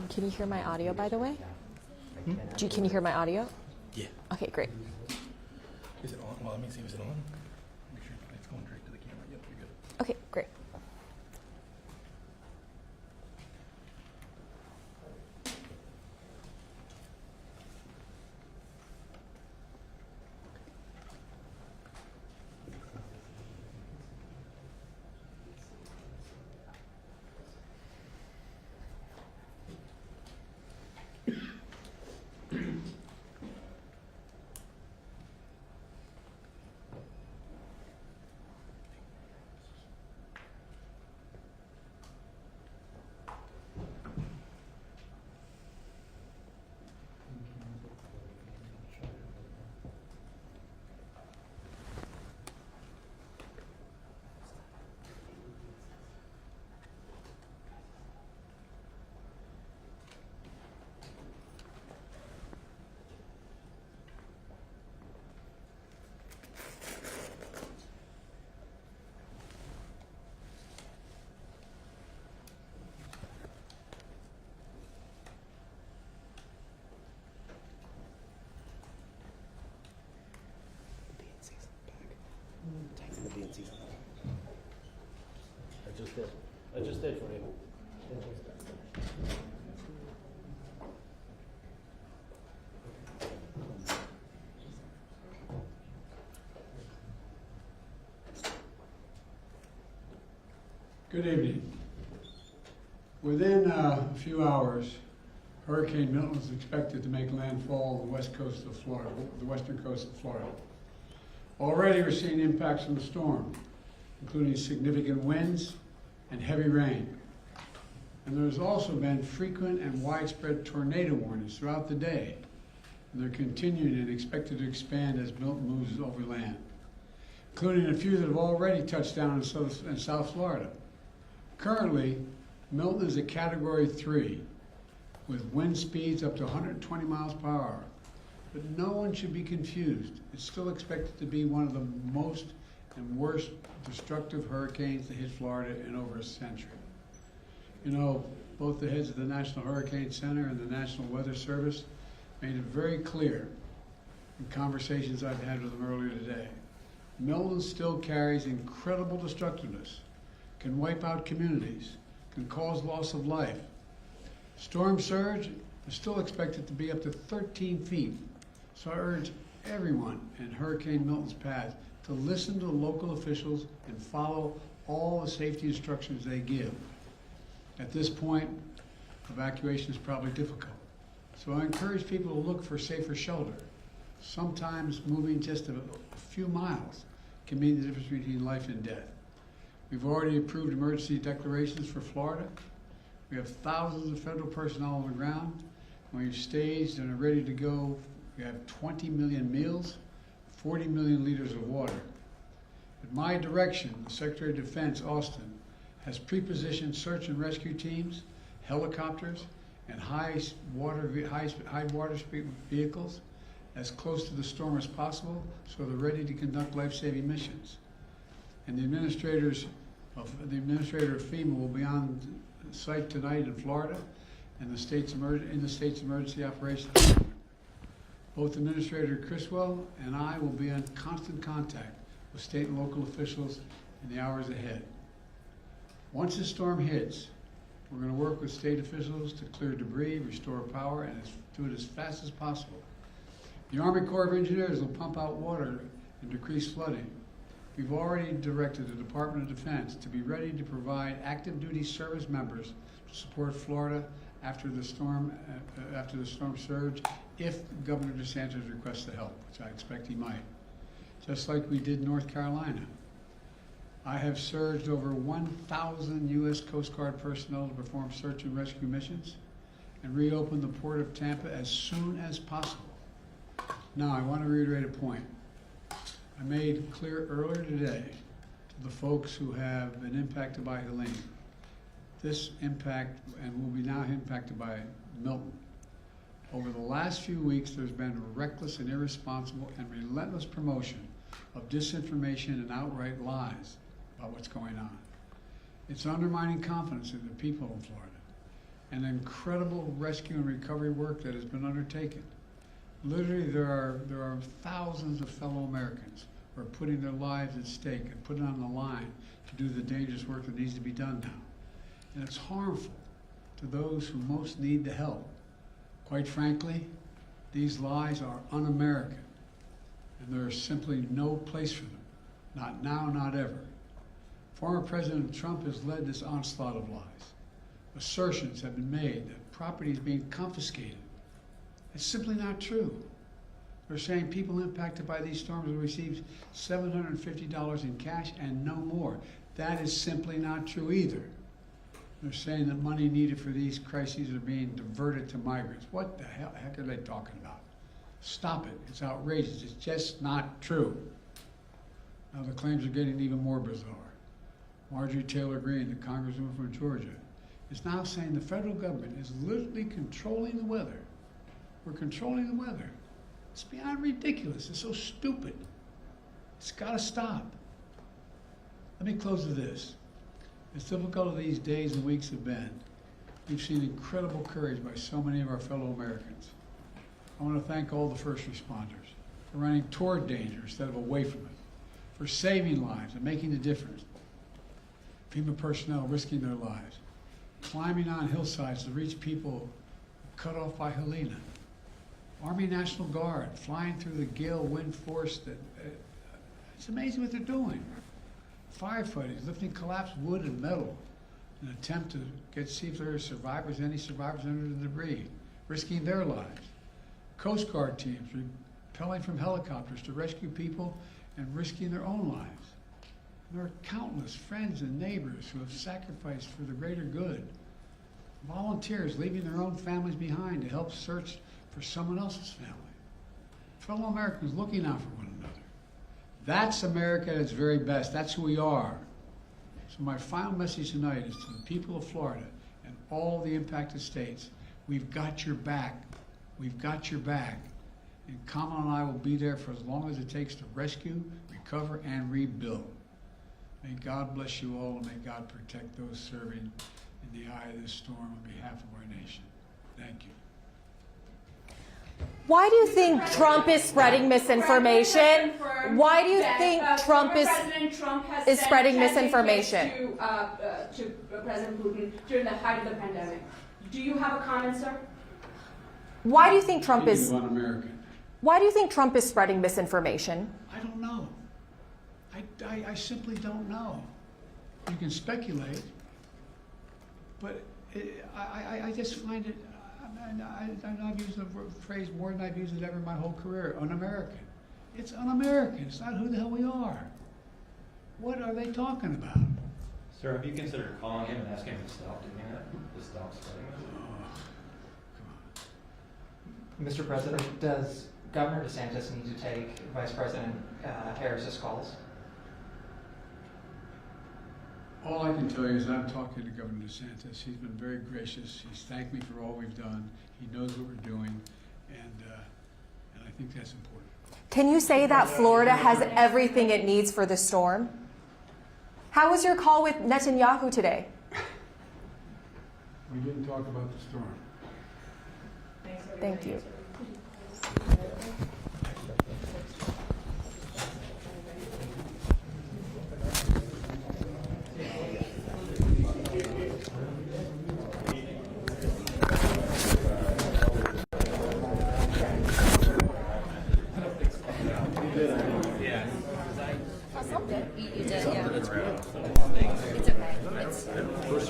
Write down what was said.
Can you hear my audio, by the way? Hmm? Can you hear my audio? Yeah. Okay, great. Is it on? Well, let me see. Is it on? Make sure it's going direct to the camera. Yep, you're good. Okay, great. The DNC's on. I just did for you. Good evening. Within a few hours, Hurricane Milton is expected to make landfall on the west coast of Florida, the western coast of Florida. Already we're seeing impacts from the storm, including significant winds and heavy rain. And there's also been frequent and widespread tornado warnings throughout the day. And they're continuing and expected to expand as Milton moves over land, including a few that have already touched down in South Florida. Currently, Milton is a Category 3 with wind speeds up to 120 miles per hour. But no one should be confused. It's still expected to be one of the most and worst destructive hurricanes to hit Florida in over a century. You know, both the heads of the National Hurricane Center and the National Weather Service made it very clear in conversations I've had with them earlier today. Milton still carries incredible destructiveness, can wipe out communities, can cause loss of life. Storm surge is still expected to be up to 13 feet. So I urge everyone in Hurricane Milton's path to listen to local officials and follow all the safety instructions they give. At this point, evacuation is probably difficult. So I encourage people to look for safer shelter. Sometimes moving just a few miles can mean the difference between life and death. We've already approved emergency declarations for Florida. We have thousands of federal personnel on the ground. We've staged and are ready to go. We have 20 million meals, 40 million liters of water. At my direction, the Secretary of Defense, Austin, has pre-positioned search and rescue teams, helicopters, and high water speed vehicles as close to the storm as possible, so they're ready to conduct life-saving missions. And the administrator of FEMA will be on site tonight in Florida, and in the state's emergency operations center. Both Administrator Criswell and I will be in constant contact with state and local officials in the hours ahead. Once the storm hits, we're going to work with state officials to clear debris, restore power, and do it as fast as possible. The Army Corps of Engineers will pump out water and decrease flooding. We've already directed the Department of Defense to be ready to provide active duty service members to support Florida after the storm surge, if Governor DeSantis requests the help, which I expect he might. Just like we did North Carolina. I have surged over 1,000 U.S. Coast Guard personnel to perform search and rescue missions and reopen the Port of Tampa as soon as possible. Now, I want to reiterate a point I made clear earlier today to the folks who have been impacted by Helene. This impact, and will be now impacted by Milton. Over the last few weeks, there's been reckless and irresponsible and relentless promotion of disinformation and outright lies about what's going on. It's undermining confidence in the people in Florida. and incredible rescue and recovery work that has been undertaken. Literally, there are thousands of fellow Americans who are putting their lives at stake and putting on the line to do the dangerous work that needs to be done now. And it's harmful to those who most need the help. Quite frankly, these lies are un-American, and there is simply no place for them. Not now, not ever. Former President Trump has led this onslaught of lies. Assertions have been made that property is being confiscated. It's simply not true. They're saying people impacted by these storms will receive $750 in cash and no more. That is simply not true either. They're saying that money needed for these crises are being diverted to migrants. What the heck are they talking about? Stop it. It's outrageous. It's just not true. Now the claims are getting even more bizarre. Marjorie Taylor Greene, the congresswoman from Georgia, is now saying the federal government is literally controlling the weather. We're controlling the weather. It's beyond ridiculous. It's so stupid. It's got to stop. Let me close with this. As difficult as these days and weeks have been, we've seen incredible courage by so many of our fellow Americans. I want to thank all the first responders for running toward danger instead of away from it, for saving lives and making a difference. FEMA personnel risking their lives, climbing on hillsides to reach people cut off by Helena. Army National Guard flying through the gale wind force that it's amazing what they're doing. Firefighters lifting collapsed wood and metal in an attempt to see if there are survivors, any survivors under the debris, risking their lives. Coast Guard teams rappelling from helicopters to rescue people and risking their own lives. And there are countless friends and neighbors who have sacrificed for the greater good. Volunteers leaving their own families behind to help search for someone else's family. Fellow Americans looking out for one another. That's America at its very best. That's who we are. So my final message tonight is to the people of Florida and all the impacted states, we've got your back. We've got your back. And Kamala and I will be there for as long as it takes to rescue, recover, and rebuild. May God bless you all, and may God protect those serving in the eye of this storm on behalf of our nation. Thank you. Why do you think Trump is spreading misinformation? Why do you think Trump is spreading misinformation? To President Putin during the height of the pandemic. Do you have a comment, sir? Why do you think Trump Speaking is? of un-American. Why do you think Trump is spreading misinformation? I don't know. I simply don't know. You can speculate, but I just find it. I've used the phrase more than I've used it ever in my whole career. Un-American. It's un-American. It's not who the hell we are. What are they talking about? Sir, have you considered calling him and asking him to stop doing that? To stop spreading it? Mr. President, does Governor DeSantis need to take Vice President Harris's calls? All I can tell you is I'm talking to Governor DeSantis. He's been very gracious. He's thanked me for all we've done. He knows what we're doing, and I think that's important. Can you say that Florida has everything it needs for the storm? How was your call with Netanyahu today? We didn't talk about the storm. Thank you.